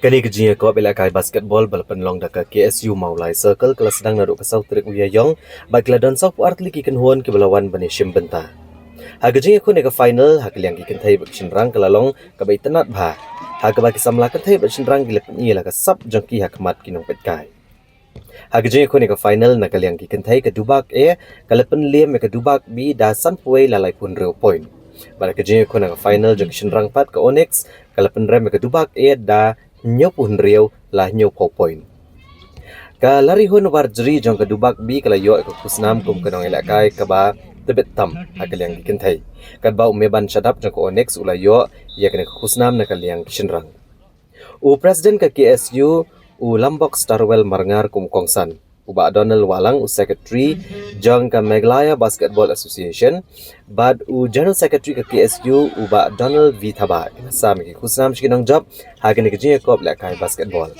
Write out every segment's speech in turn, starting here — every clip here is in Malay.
Kani kerja ko bela kai basketball balapan long daka KSU Maulai Circle kelas sedang naruk kesau trik uyayong bagi ladon sau art liki kenhuan ke belawan bani Shimbenta. Hagajing aku nega final hakiliang gikan thai bak shinrang kelalong kabai tenat bha. Haga bagi samla kan thai bak shinrang gilap ni la kasap jongki hakmat kinong petkai. Hagajing aku nega final nakaliang gikan thai ke dubak kalapan liam ke dubak bi dasan puai lalai pun real point. Pada kerja aku nega final jongki shinrang pat ke Onyx kalapan rem ke dubak da nyop pun real lah nyop point. Ka lari hun warjri jong ke dubak bi kala yo ke kusnam kum kenong elakai ka ba tebet tam hakaliang gikan thai. Kad ba umeban shadap jong ke Onyx ulayo ya kena kusnam na kaliang kishinrang. U Presiden ke KSU u Lambok Starwell Marangar kum Kongsan. Uba Donald Walang u Secretary jong ke Meghalaya Basketball Association. Bad u General Secretary ke KSU uba Donald V Thaba. Sa mi kusnam shikinong job hagani kejing ko lekai basketball.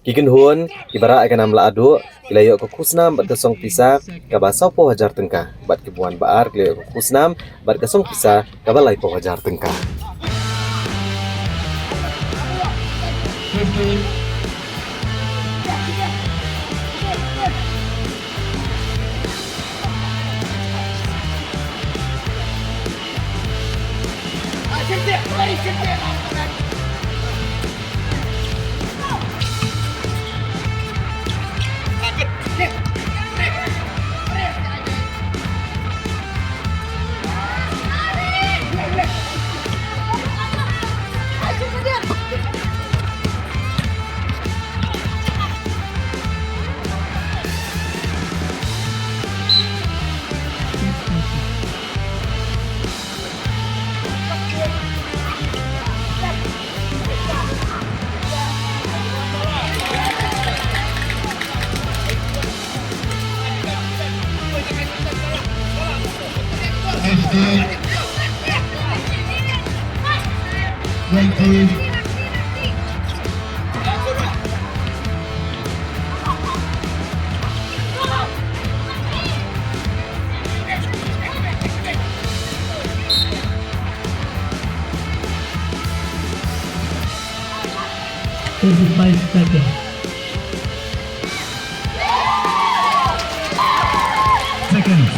Kikin huon ibara akan amla adu kilayo ko kusnam bat kasong pisa kaba 10,000 tengkah bat kibuan baar kilayo ko kusnam bat kasong pisa kaba lai 10,000 tengkah. Five seconds. Seconds.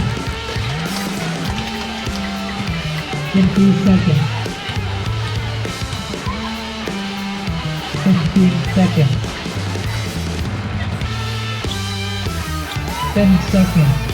20 seconds. 15 seconds. 10 seconds.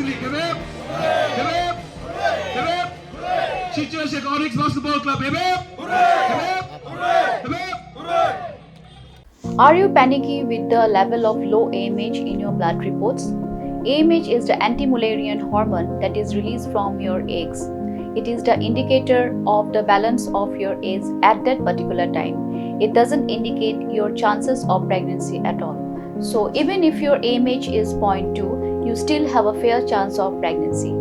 Italy. Hip hip. Hip hip. Hip hip. Chichester Onyx Basketball Club. Hip hip. Hip hip. Hip hip. Are you panicky with the level of low AMH in your blood reports? AMH is the anti-Mullerian hormone that is released from your eggs. It is the indicator of the balance of your eggs at that particular time. It doesn't indicate your chances of pregnancy at all. So even if your AMH is 0.2, you still have a fair chance of pregnancy.